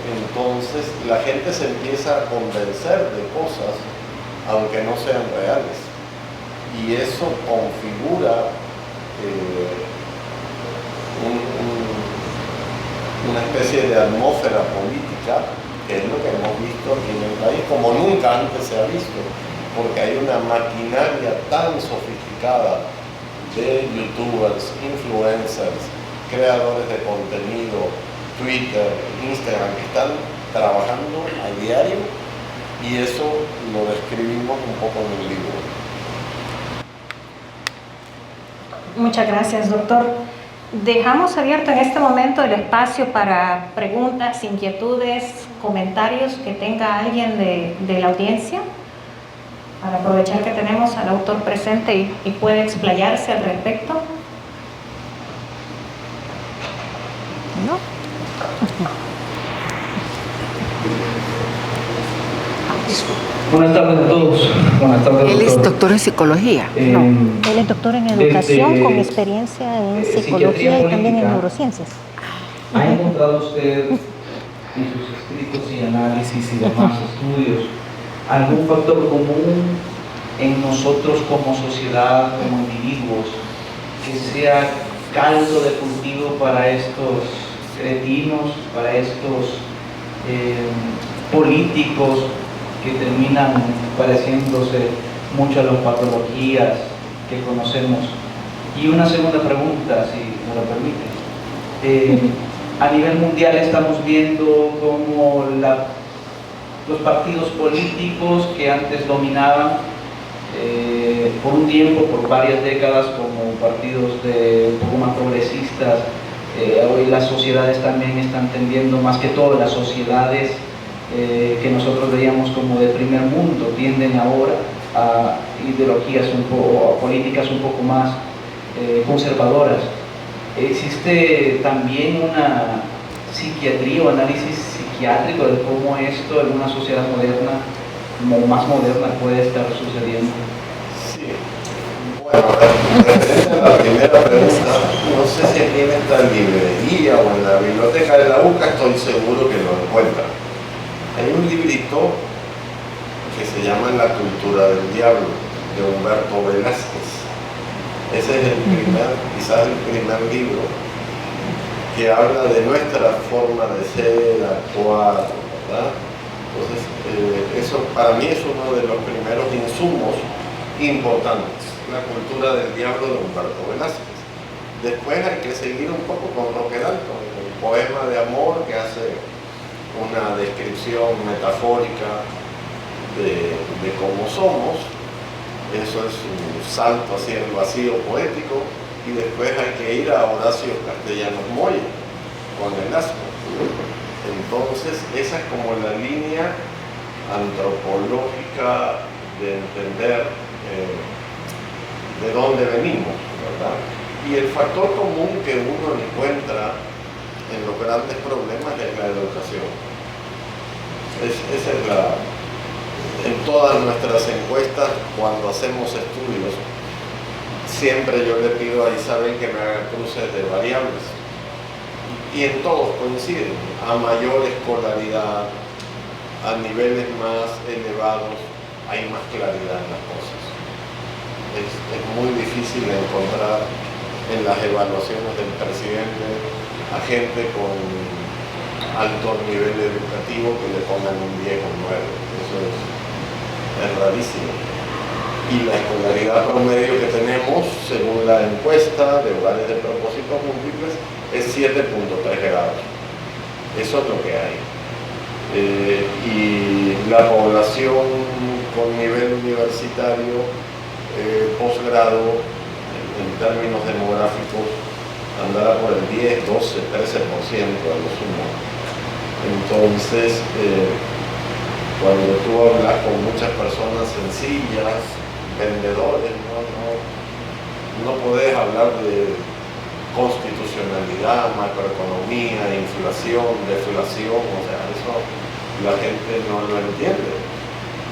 Entonces la gente se empieza a convencer de cosas aunque no sean reales, y eso configura una especie de atmósfera política, que es lo que hemos visto aquí en el país como nunca antes se ha visto, porque hay una maquinaria tan sofisticada de youtubers, influencers, creadores de contenido, Twitter, Instagram, que están trabajando a diario, y eso lo describimos un poco en el libro. Muchas gracias, doctor. Dejamos abierto en este momento el espacio para preguntas, inquietudes, comentarios que tenga alguien de la audiencia, para aprovechar que tenemos al autor presente y puede explayarse al respecto. ¿No? Buenas tardes a todos. Buenas tardes, Él es doctor en psicología. No, él es doctor en educación con experiencia en psicología y también en neurociencias. ¿Ha encontrado usted en sus escritos y análisis y demás estudios algún factor común en nosotros como sociedad, como individuos, que sea caldo de cultivo para estos cretinos, para estos políticos que terminan pareciéndose mucho a las patologías que conocemos? Y una segunda pregunta, si me lo permite. A nivel mundial estamos viendo cómo los partidos políticos que antes dominaban por un tiempo, por varias décadas, como partidos un poco más progresistas, hoy las sociedades también están tendiendo, más que todo las sociedades que nosotros veíamos como de primer mundo, tienden ahora a ideologías a políticas un poco más conservadoras. Existe también una psiquiatría o análisis psiquiátrico de cómo esto en una sociedad moderna, como más moderna, puede estar sucediendo. Sí, bueno, referente a la primera pregunta, no sé si aquí en esta librería o en la biblioteca de la UCA, estoy seguro que lo encuentran. Hay un librito que se llama La cultura del diablo, de Humberto Velázquez. Ese es quizás el primer libro que habla de nuestra forma de ser, actuar, ¿verdad? Entonces, eso para mí es uno de los primeros insumos importantes, La cultura del diablo de Humberto Velázquez. Después hay que seguir un poco con Roque Dalton, el poema de amor, que hace una descripción metafórica de cómo somos. Eso es un salto hacia el vacío poético. Y después hay que ir a Horacio Castellanos Moya con el asco. Entonces esa es como la línea antropológica de entender de dónde venimos, ¿verdad? Y el factor común que uno encuentra en los grandes problemas es la educación. Esa es en todas nuestras encuestas, cuando hacemos estudios, siempre yo le pido a Isabel que me haga cruces de variables. Y en todos coinciden. A mayor escolaridad, a niveles más elevados, hay más claridad en las cosas. Es muy difícil encontrar en las evaluaciones del presidente a gente con alto nivel educativo que le pongan un 10 o un 9. Eso es rarísimo. Y la escolaridad promedio que tenemos, según la encuesta de hogares de propósitos múltiples, es 7.3 grados. Eso es lo que hay. Y la población con nivel universitario, posgrado, en términos demográficos, andará por el 10, 12, 13% a lo sumo. Entonces, cuando tú hablas con muchas personas sencillas, vendedores, no podés hablar de constitucionalidad, macroeconomía, inflación, deflación, o sea, eso la gente no lo entiende.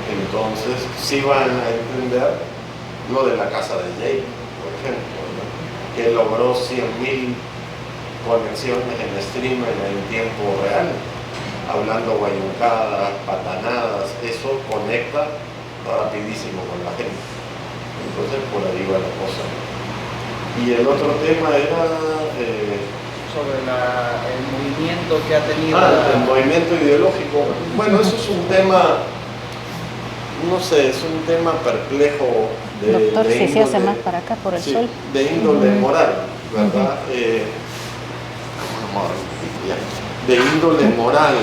Entonces, sí van a entender lo de la casa de Jay, por ejemplo, ¿no? Que logró 100.000 conexiones en streaming en tiempo real, hablando guayuncadas, patanadas, eso conecta rapidísimo con la gente. Entonces, por ahí va la cosa. Y el otro tema era sobre el movimiento que ha tenido. el movimiento ideológico. Bueno, eso es un tema, no sé, es un tema perplejo Doctor, de si se índole, hace más para acá por el sí, sol. de índole moral, ¿verdad? De índole moral.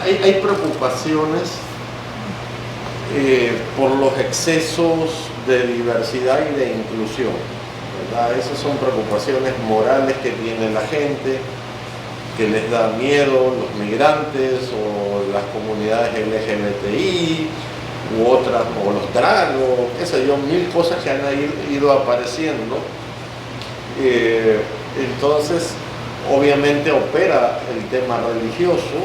Hay preocupaciones por los excesos de diversidad y de inclusión, ¿verdad? Esas son preocupaciones morales que tiene la gente, que les da miedo los migrantes o las comunidades LGBTI u otras, o los tragos, qué sé yo, mil cosas que han ido apareciendo. Entonces, obviamente opera el tema religioso,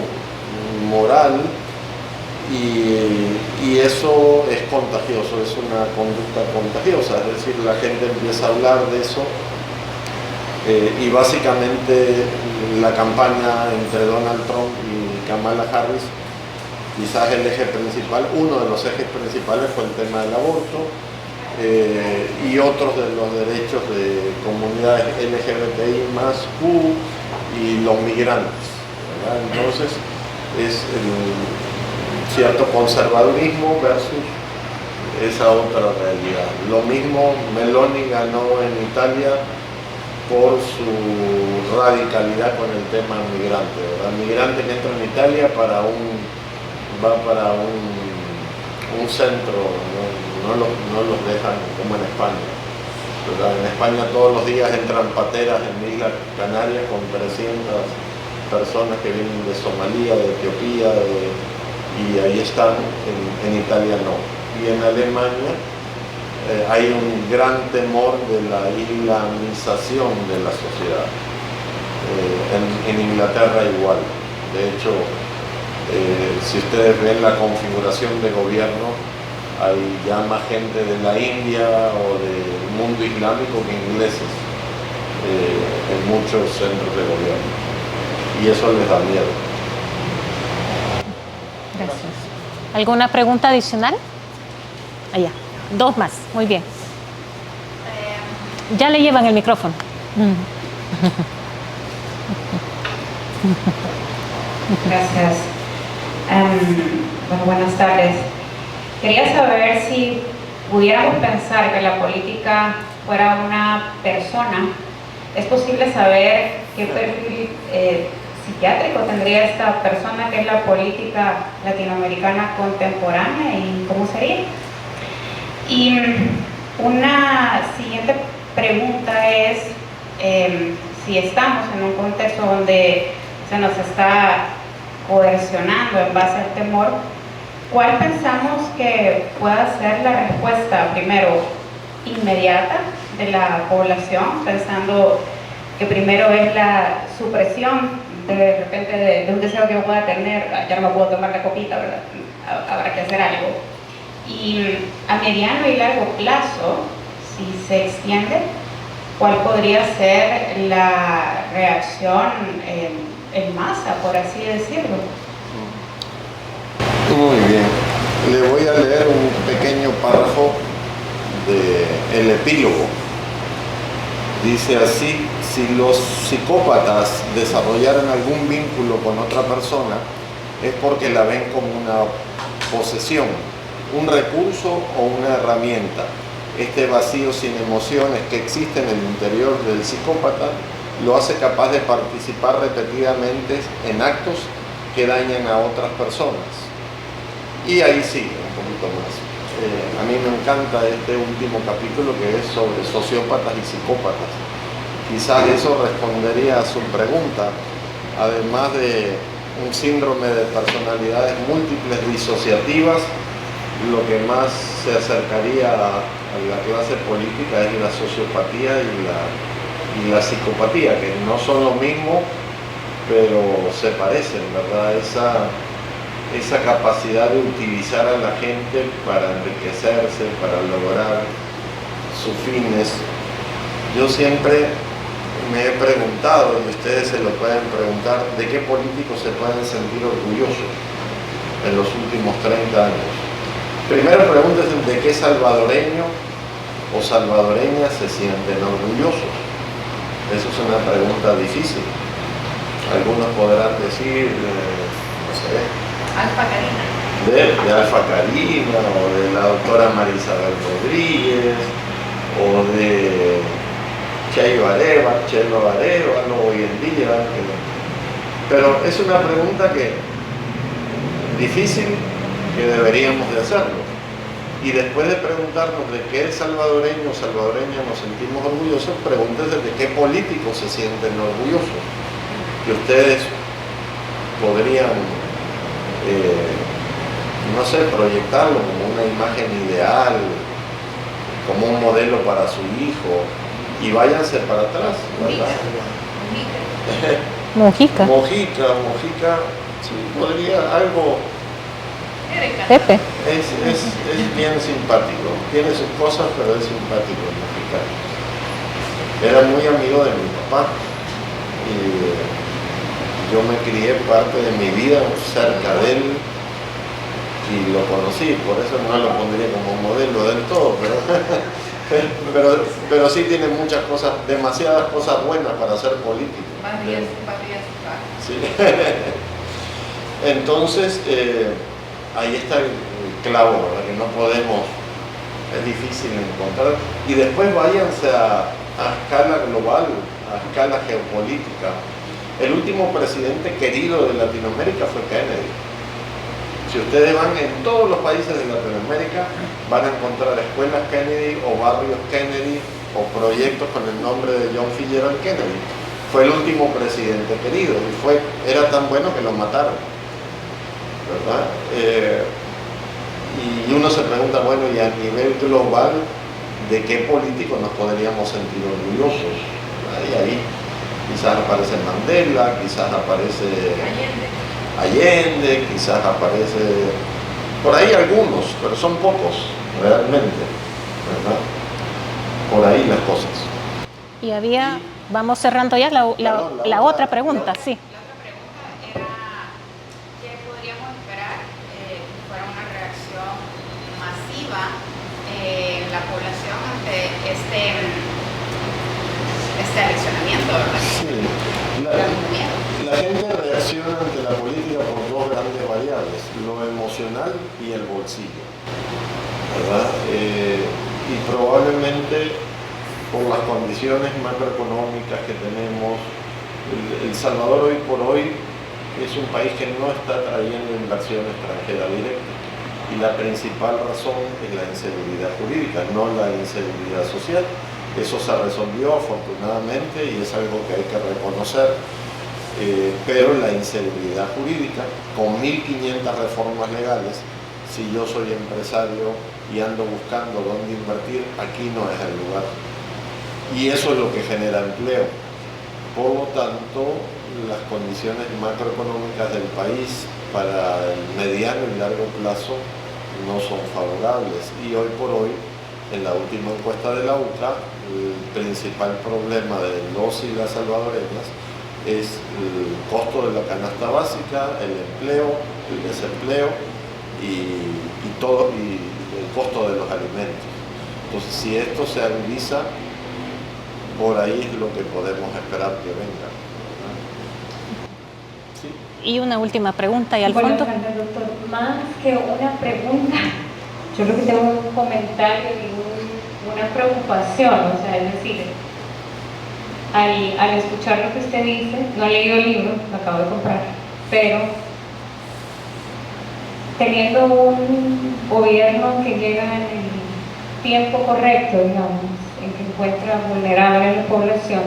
moral, y eso es contagioso, es una conducta contagiosa, es decir, la gente empieza a hablar de eso, y básicamente la campaña entre Donald Trump y Kamala Harris, quizás el eje principal, uno de los ejes principales fue el tema del aborto, y otros de los derechos de comunidades LGBTI más Q y los migrantes, ¿verdad? Entonces es cierto conservadurismo versus esa otra realidad. Lo mismo Meloni ganó en Italia por su radicalidad con el tema migrante, ¿verdad? Migrante que entra en Italia va para un centro, no los dejan como en España, ¿verdad? En España todos los días entran pateras en Islas Canarias con 300 personas que vienen de Somalia, de Etiopía, y ahí están. En Italia no. Y en Alemania hay un gran temor de la islamización de la sociedad. En Inglaterra igual. De hecho, si ustedes ven la configuración de gobierno, hay ya más gente de la India o del mundo islámico que ingleses en muchos centros de gobierno. Y eso les da miedo. Gracias. ¿Alguna pregunta adicional? Allá. Dos más. Muy bien. Ya le llevan el micrófono. Gracias. Bueno, buenas tardes. Quería saber si pudiéramos pensar que la política fuera una persona. ¿Es posible saber qué perfil psiquiátrico tendría esta persona que es la política latinoamericana contemporánea y cómo sería? Y una siguiente pregunta es, si estamos en un contexto donde se nos está coercionando en base al temor, ¿cuál pensamos que pueda ser la respuesta, primero, inmediata de la población, pensando que primero es la supresión de repente de un deseo que yo pueda tener, ya no me puedo tomar la copita, ¿verdad? Habrá que hacer algo. Y a mediano y largo plazo, si se extiende, ¿cuál podría ser la reacción en masa, por así decirlo? Muy bien. Le voy a leer un pequeño párrafo del epílogo. Dice así: si los psicópatas desarrollaran algún vínculo con otra persona, es porque la ven como una posesión, un recurso o una herramienta. Este vacío sin emociones que existe en el interior del psicópata lo hace capaz de participar repetidamente en actos que dañan a otras personas. Y ahí sigue un poquito más. A mí me encanta este último capítulo que es sobre sociópatas y psicópatas. Quizás eso respondería a su pregunta, además de un síndrome de personalidades múltiples disociativas, lo que más se acercaría a la clase política es la sociopatía y la psicopatía, que no son lo mismo, pero se parecen, ¿verdad? Esa capacidad de utilizar a la gente para enriquecerse, para lograr sus fines. Yo siempre me he preguntado, y ustedes se lo pueden preguntar, ¿de qué políticos se pueden sentir orgullosos en los últimos 30 años? Primero pregúntense de qué salvadoreño o salvadoreña se sienten orgullosos. Eso es una pregunta difícil. Algunos podrán decir, no sé, Alfa Karina. de Alfa Karina, o de la doctora Marisabel Rodríguez, o de Chelo Arevalo hoy en día. Pero es una pregunta difícil, que deberíamos de hacerlo. Y después de preguntarnos de qué salvadoreño o salvadoreña nos sentimos orgullosos, pregúntense de qué políticos se sienten orgullosos, que ustedes podrían, no sé, proyectarlo como una imagen ideal, como un modelo para su hijo, y váyanse para atrás, ¿verdad? Mujica. Mojica, sí, podría algo. Pepe. Es bien simpático, tiene sus cosas, pero es simpático el mexicano. Era muy amigo de mi papá y yo me crié parte de mi vida cerca de él y lo conocí, por eso no lo pondría como modelo del todo, pero sí tiene muchas cosas, demasiadas cosas buenas para ser político. Más bien. Sí. Entonces, ahí está el clavo, ¿verdad? Que no podemos, es difícil encontrar. Y después váyanse a escala global, a escala geopolítica. El último presidente querido de Latinoamérica fue Kennedy. Si ustedes van en todos los países de Latinoamérica, van a encontrar escuelas Kennedy o barrios Kennedy o proyectos con el nombre de John Fitzgerald Kennedy. Fue el último presidente querido y era tan bueno que lo mataron, ¿verdad? Y uno se pregunta, bueno, y a nivel global, ¿de qué político nos podríamos sentir orgullosos? Y ahí quizás aparece Mandela, quizás aparece Allende, quizás aparece por ahí algunos, pero son pocos realmente, ¿verdad? Por ahí las cosas. Y vamos cerrando ya la otra pregunta, sí. La otra pregunta era, ¿qué podríamos esperar que fuera una reacción masiva en la población ante este eleccionamiento, ¿verdad? Sí. La gente reacciona ante la política por dos grandes variables, lo emocional y el bolsillo, ¿verdad? Y probablemente por las condiciones macroeconómicas que tenemos, El Salvador hoy por hoy es un país que no está trayendo inversión extranjera directa y la principal razón es la inseguridad jurídica, no la inseguridad social. Eso se resolvió afortunadamente y es algo que hay que reconocer, pero la inseguridad jurídica, con 1.500 reformas legales, si yo soy empresario y ando buscando dónde invertir, aquí no es el lugar. Y eso es lo que genera empleo. Por lo tanto, las condiciones macroeconómicas del país para el mediano y largo plazo no son favorables. Y hoy por hoy, en la última encuesta de la UCA, el principal problema de los y las salvadoreñas es el costo de la canasta básica, el empleo, el desempleo y el costo de los alimentos. Entonces, si esto se agudiza, por ahí es lo que podemos esperar que venga. ¿Sí? Y una última pregunta, y al bueno, fondo. Doctor, más que una pregunta, yo creo que tengo un comentario y una preocupación, o sea, es decir, al escuchar lo que usted dice, no he leído el libro, lo acabo de comprar, pero teniendo un gobierno que llega en el tiempo correcto, digamos, en que encuentra vulnerable a la población,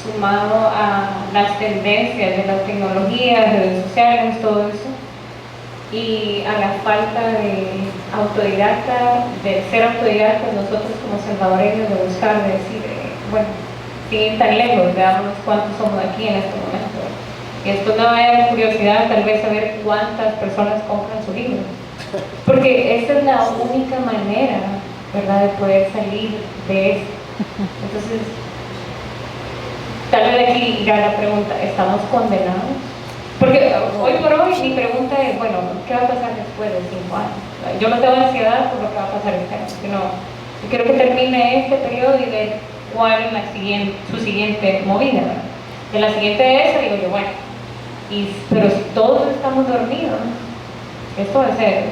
sumado a las tendencias de las tecnologías, redes sociales, todo eso, y a la falta de ser autodidactas nosotros como salvadoreños, de buscar, de decir, bueno, sin ir tan lejos, veamos cuántos somos aquí en este momento. Y después me va a dar curiosidad tal vez saber cuántas personas compran su libro. Porque esa es la única manera, ¿verdad?, de poder salir de esto. Entonces, tal vez aquí irá la pregunta, ¿estamos condenados? Porque hoy por hoy mi pregunta es, bueno, ¿qué va a pasar después de 5 años? Yo no tengo ansiedad por lo que va a pasar este año, sino yo quiero que termine este periodo y ver cuál es su siguiente movida, ¿verdad? En la siguiente de esa digo yo, bueno, pero si todos estamos dormidos, esto va a ser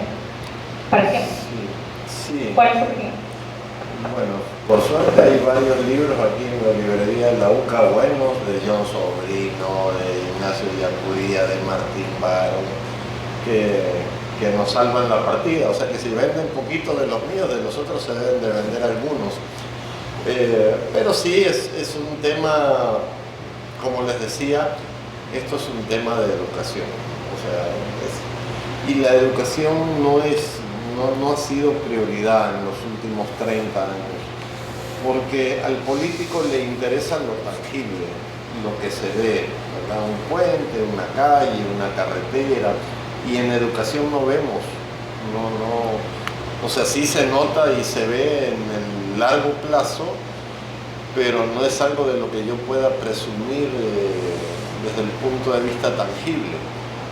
para siempre. Sí. ¿Cuál es su opinión? Bueno, por suerte hay varios libros aquí en la librería de la UCA buenos, de John Sobrino, de Ignacio Yacudía, de Martín Baro, que nos salvan la partida. O sea que si venden poquito de los míos, de los otros se deben de vender algunos. Pero sí, es un tema, como les decía, esto es un tema de educación. O sea, y la educación no ha sido prioridad en los últimos 30 años, porque al político le interesa lo tangible, lo que se ve, ¿verdad? Un puente, una calle, una carretera, y en educación no vemos, o sea, sí se nota y se ve en el largo plazo, pero no es algo de lo que yo pueda presumir desde el punto de vista tangible.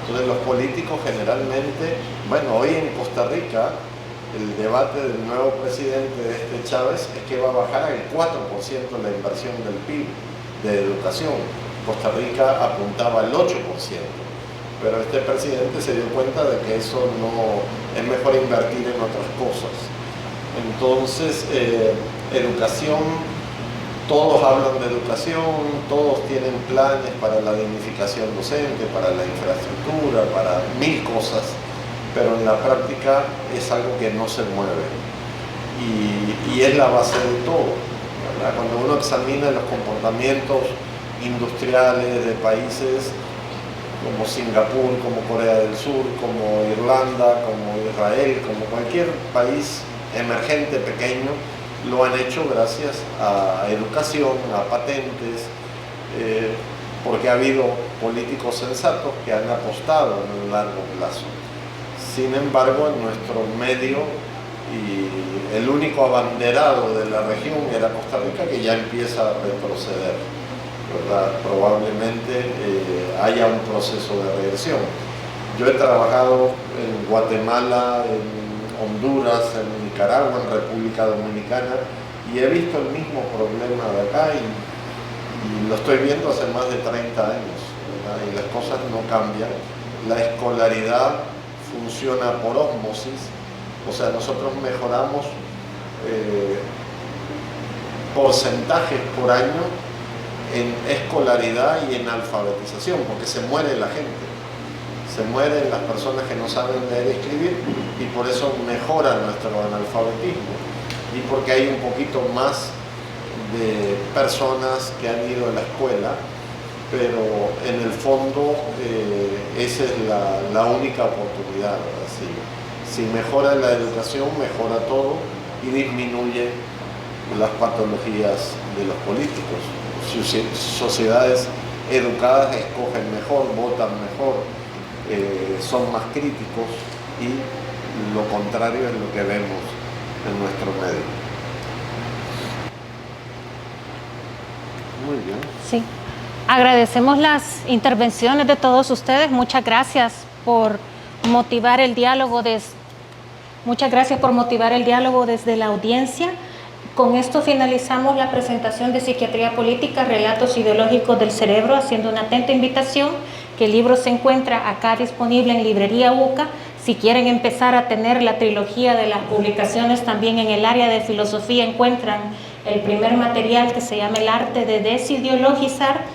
Entonces los políticos generalmente, bueno, hoy en Costa Rica el debate del nuevo presidente Chávez es que va a bajar al 4% la inversión del PIB de educación. Costa Rica apuntaba al 8%, pero este presidente se dio cuenta de que eso no es mejor invertir en otras cosas. Entonces, educación. Todos hablan de educación, todos tienen planes para la dignificación docente, para la infraestructura, para 1000 cosas, pero en la práctica es algo que no se mueve y es la base de todo, ¿verdad? Cuando uno examina los comportamientos industriales de países como Singapur, como Corea del Sur, como Irlanda, como Israel, como cualquier país emergente pequeño, lo han hecho gracias a educación, a patentes, porque ha habido políticos sensatos que han apostado en el largo plazo. Sin embargo, en nuestro medio, y el único abanderado de la región era Costa Rica, que ya empieza a retroceder, ¿verdad? Probablemente haya un proceso de regresión. Yo he trabajado en Guatemala, en Honduras, en Nicaragua, en República Dominicana, y he visto el mismo problema de acá y lo estoy viendo hace más de 30 años, ¿verdad? Y las cosas no cambian. La escolaridad funciona por ósmosis, o sea, nosotros mejoramos porcentajes por año en escolaridad y en alfabetización, porque se muere la gente. Se mueren las personas que no saben leer y escribir y por eso mejora nuestro analfabetismo y porque hay un poquito más de personas que han ido a la escuela, pero en el fondo esa es la única oportunidad, ¿verdad? Si mejora la educación, mejora todo y disminuye las patologías de los políticos. Sociedades educadas escogen mejor, votan mejor, son más críticos y lo contrario es lo que vemos en nuestro medio. Muy bien. Sí. Agradecemos las intervenciones de todos ustedes. Muchas gracias por motivar el diálogo desde la audiencia. Con esto finalizamos la presentación de Psiquiatría Política, Relatos Ideológicos del Cerebro, haciendo una atenta invitación que el libro se encuentra acá disponible en Librería UCA. Si quieren empezar a tener la trilogía de las publicaciones también en el área de filosofía, encuentran el primer material que se llama El arte de desideologizar,